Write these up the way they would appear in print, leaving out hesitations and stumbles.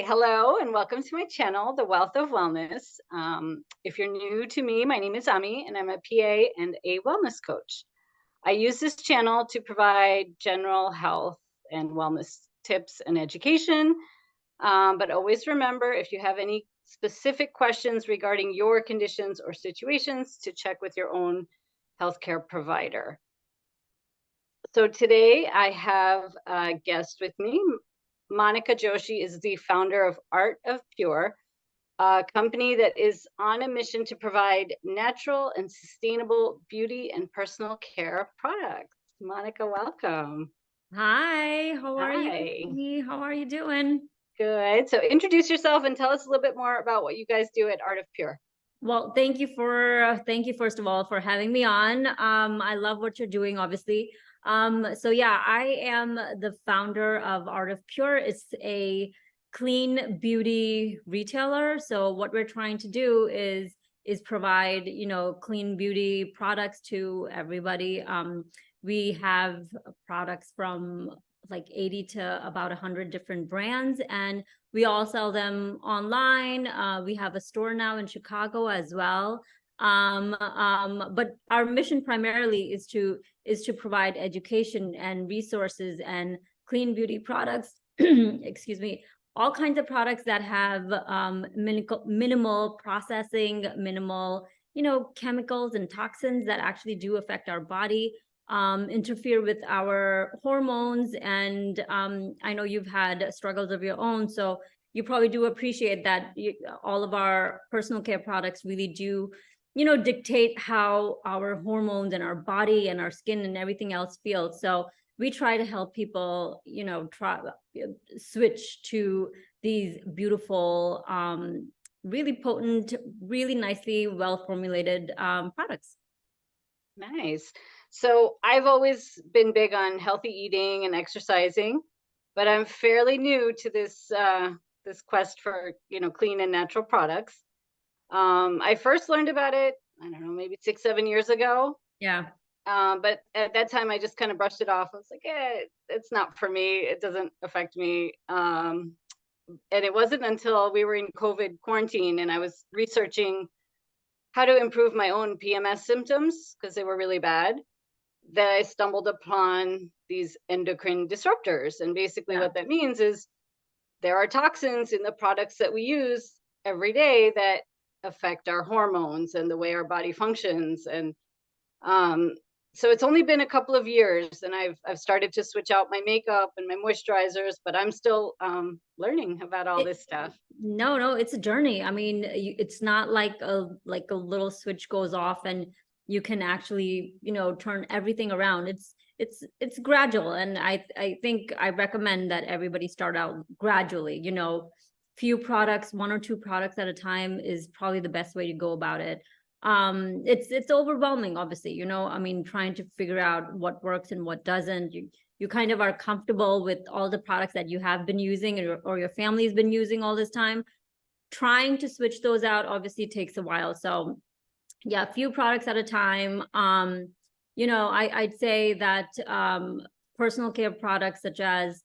Hello, and welcome to my channel, The Wealth of Wellness. If you're new to me, my name is Ami, and I'm a PA and a wellness coach. I use this channel to provide general health and wellness tips and education. But always remember, if you have any specific questions regarding your conditions or situations, to check with your own healthcare provider. So today I have a guest with me. Monika Joshi is the founder of Art of Pure, a company that is on a mission to provide natural and sustainable beauty and personal care products. Monika, welcome. Hi, how are you? Hi. How are you doing? Good. So introduce yourself and tell us a little bit more about what you guys do at Art of Pure. Well, thank you first of all for having me on. I love what you're doing, obviously. So yeah, I am the founder of Art of Pure. It's a clean beauty retailer. So what we're trying to do is provide, clean beauty products to everybody. We have products from like 80 to about 100 different brands, and we all sell them online. We have a store now in Chicago as well. But our mission primarily is to provide education and resources and clean beauty products. Excuse me, all kinds of products that have minimal processing, minimal, chemicals and toxins that actually do affect our body, interfere with our hormones. And I know you've had struggles of your own, so you probably do appreciate that all of our personal care products really do, dictate how our hormones and our body and our skin and everything else feels. So we try to help people, switch to these beautiful, really potent, really nicely well formulated products. Nice. So I've always been big on healthy eating and exercising, but I'm fairly new to this quest for clean and natural products. I first learned about it, I don't know, maybe 6, 7 years ago. Yeah. But at that time, I just kind of brushed it off. I was like, it's not for me. It doesn't affect me. And it wasn't until we were in COVID quarantine and I was researching how to improve my own PMS symptoms because they were really bad, that I stumbled upon these endocrine disruptors. And basically, Yeah. what that means is there are toxins in the products that we use every day that affect our hormones and the way our body functions. And so it's only been a couple of years, and I've started to switch out my makeup and my moisturizers, but I'm still learning about all It, this stuff. no, it's a journey. I mean, it's not like a little switch goes off and you can actually, turn everything around. It's gradual, and I think I recommend that everybody start out gradually. Few products, one or two products at a time is probably the best way to go about it. It's overwhelming, obviously. I mean, trying to figure out what works and what doesn't. You kind of are comfortable with all the products that you have been using, or your family's been using all this time. Trying to switch those out obviously takes a while. So yeah, a few products at a time. I'd say that personal care products such as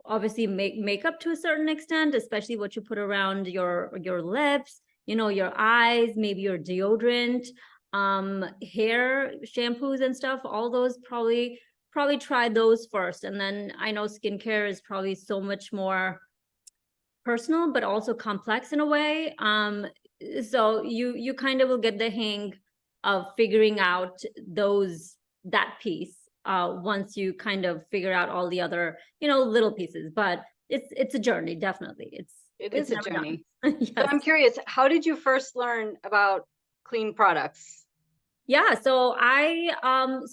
obviously makeup to a certain extent, especially what you put around your lips, your eyes, maybe your deodorant, hair shampoos and stuff. All those probably try those first. And then I know skincare is probably so much more personal but also complex in a way. So you kind of will get the hang of figuring out that piece once you kind of figure out all the other little pieces. But it's a journey, definitely. It It's is a never done. journey. So Yes. I'm curious, how did you first learn about clean products? Yeah, so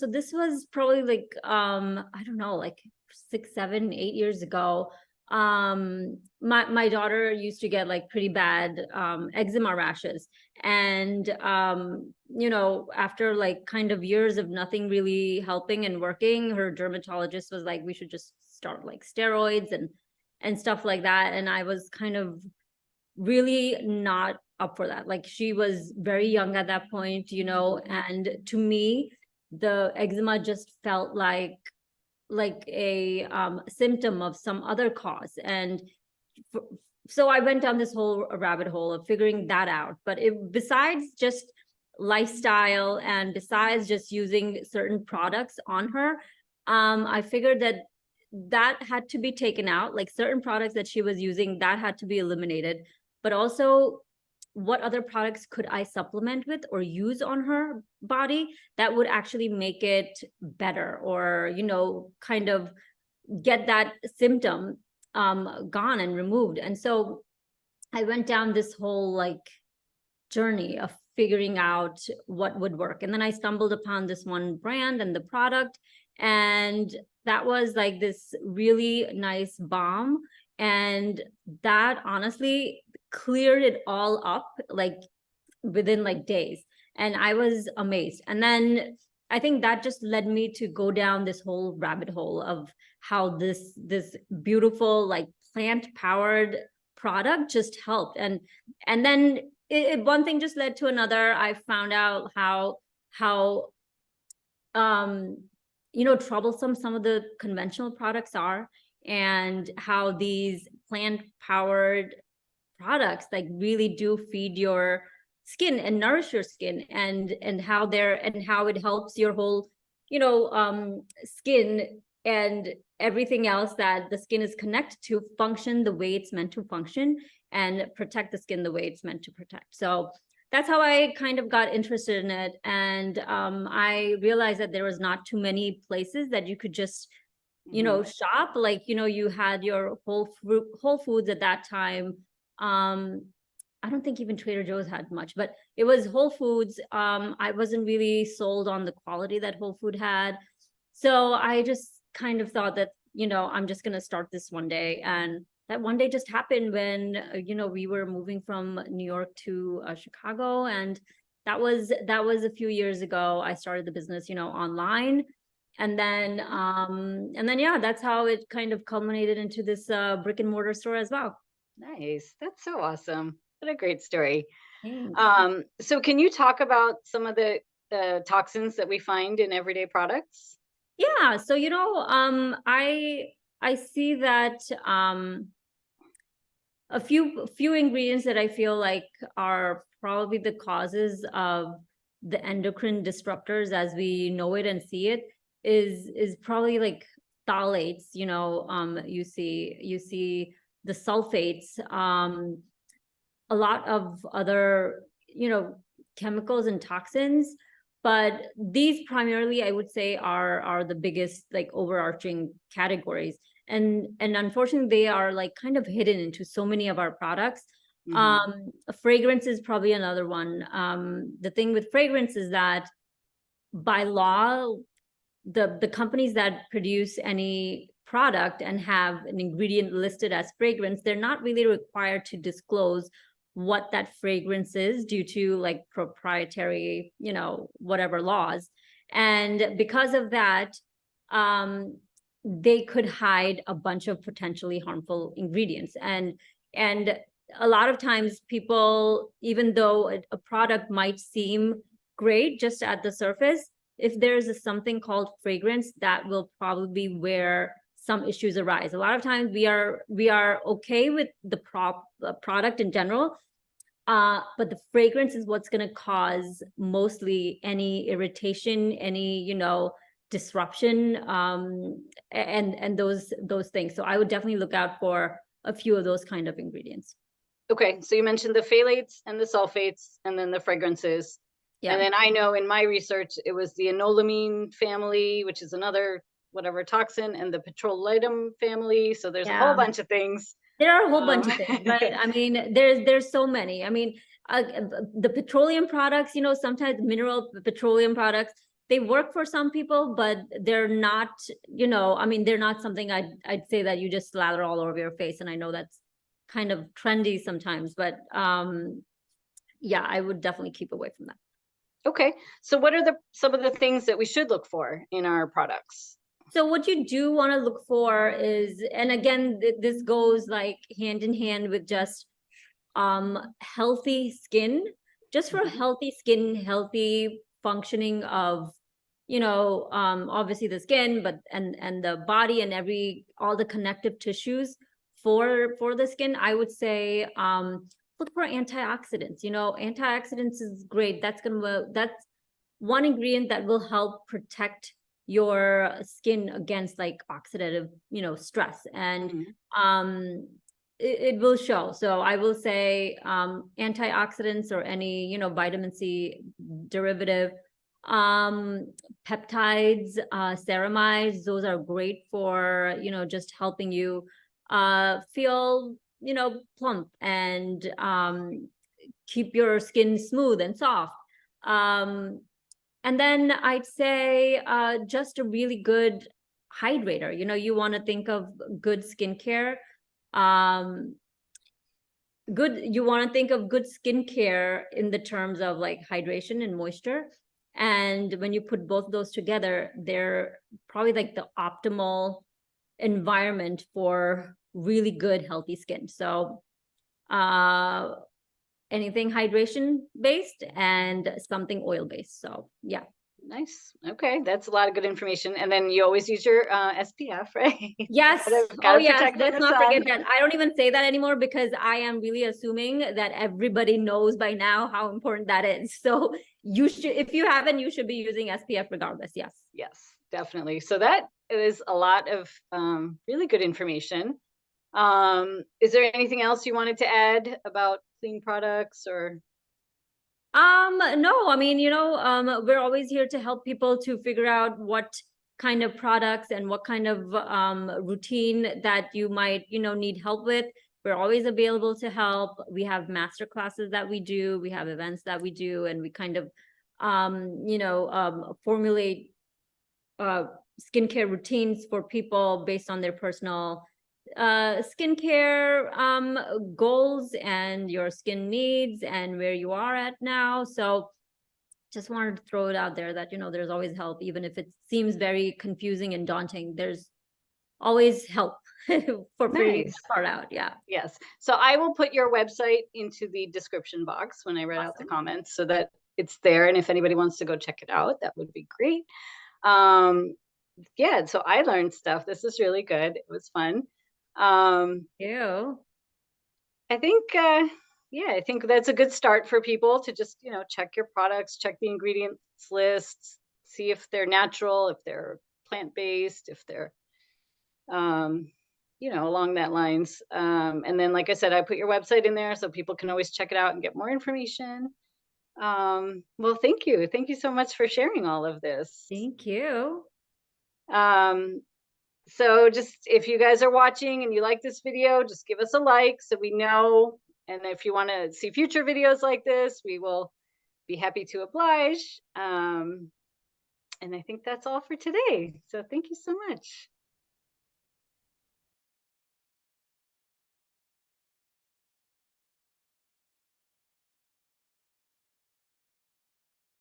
this was probably like I don't know, like 6, 7, 8 years ago. My daughter used to get like pretty bad eczema rashes. And after like kind of years of nothing really helping and working, her dermatologist was like, we should just start like steroids and stuff like that. And I was kind of really not up for that. Like, she was very young at that point, and to me, the eczema just felt like like a symptom of some other cause. And so I went down this whole rabbit hole of figuring that out. But besides just lifestyle and besides just using certain products on her, I figured that had to be taken out, like certain products that she was using, that had to be eliminated. But also, what other products could I supplement with or use on her body that would actually make it better, or, kind of get that symptom gone and removed. And so I went down this whole like journey of figuring out what would work. And then I stumbled upon this one brand and the product, and that was like this really nice balm. And that honestly cleared it all up like within like days. And I was amazed. And then I think that just led me to go down this whole rabbit hole of how this beautiful like plant powered product just helped. And then one thing just led to another. I found out how troublesome some of the conventional products are, and how these plant powered products like really do feed your skin and nourish your skin, and how it helps your whole skin and everything else that the skin is connected to function the way it's meant to function, and protect the skin the way it's meant to protect. So that's how I kind of got interested in it. And I realized that there was not too many places that you could just shop. Like, you had your Whole Foods at that time. I don't think even Trader Joe's had much, but it was Whole Foods. I wasn't really sold on the quality that Whole Food had. So I just kind of thought that, I'm just going to start this one day. And that one day just happened when, we were moving from New York to Chicago. And that was a few years ago. I started the business, online. And then, yeah, that's how it kind of culminated into this brick and mortar store as well. Nice. That's so awesome. What a great story. Thanks. So can you talk about some of the toxins that we find in everyday products? Yeah. So, I see that a few ingredients that I feel like are probably the causes of the endocrine disruptors as we know it and see it is probably like phthalates. You see the sulfates, a lot of other chemicals and toxins. But these primarily, I would say, are the biggest like overarching categories. And unfortunately, they are like kind of hidden into so many of our products. Fragrance is probably another one. The thing with fragrance is that by law, the companies that produce any product and have an ingredient listed as fragrance, they're not really required to disclose what that fragrance is due to like proprietary, whatever laws. And because of that, they could hide a bunch of potentially harmful ingredients. And a lot of times people, even though a product might seem great just at the surface, if there's something called fragrance, that will probably be where some issues arise. A lot of times we are okay with the product in general, but the fragrance is what's going to cause mostly any irritation, any disruption, and those things. So I would definitely look out for a few of those kind of ingredients. Okay, so you mentioned the phthalates and the sulfates, and then the fragrances. Yeah. And then I know in my research, it was the enolamine family, which is another whatever toxin, and the petrolatum family. So there's a whole bunch of things. There are a whole bunch of things, right? I mean, there's so many. I mean, the petroleum products, sometimes mineral petroleum products, they work for some people, but they're not, I mean, they're not something I'd say that you just slather all over your face. And I know that's kind of trendy sometimes, but yeah, I would definitely keep away from that. Okay. So what are some of the things that we should look for in our products? So what you do want to look for is, and again, this goes like hand in hand with just healthy skin. Just for healthy skin, healthy functioning of obviously the skin, but and the body and all the connective tissues for the skin, I would say look for antioxidants. Antioxidants is great. That's one ingredient that will help protect your skin against like oxidative, stress. And it will show. So I will say antioxidants or any, vitamin C derivative, peptides, ceramides, those are great for, just helping you feel, plump and keep your skin smooth and soft. And then I'd say just a really good hydrator. You want to think of good skincare. You want to think of good skincare in the terms of like hydration and moisture. And when you put both those together, they're probably like the optimal environment for really good, healthy skin. So anything hydration based and something oil based. So yeah. Nice. Okay, that's a lot of good information. And then you always use your SPF, right? Yes. Gotta Yes. protect from Let's the not sun. forget that. I don't even say that anymore because I am really assuming that everybody knows by now how important that is. So you should, if you haven't, you should be using SPF regardless. Yes. Yes, definitely. So that is a lot of really good information. Is there anything else you wanted to add about clean products or? No, I mean, we're always here to help people to figure out what kind of products and what kind of routine that you might, need help with. We're always available to help. We have master classes that we do, we have events that we do, and we kind of formulate skincare routines for people based on their personal skincare goals and your skin needs and where you are at now. So just wanted to throw it out there that there's always help, even if it seems very confusing and daunting. There's always help for figuring Nice. that part out. Yeah. Yes. So I will put your website into the description box when I read out the comments so that it's there. And if anybody wants to go check it out, that would be great. Yeah, so I learned stuff. This is really good. It was fun. Ew. I think yeah, I think that's a good start for people to just, check your products, check the ingredients lists, see if they're natural, if they're plant-based, if they're along that lines. And then like I said, I put your website in there so people can always check it out and get more information. Well, thank you. Thank you so much for sharing all of this. Thank you. So just if you guys are watching and you like this video, just give us a like so we know. And if you want to see future videos like this, we will be happy to oblige. And I think that's all for today. So thank you so much.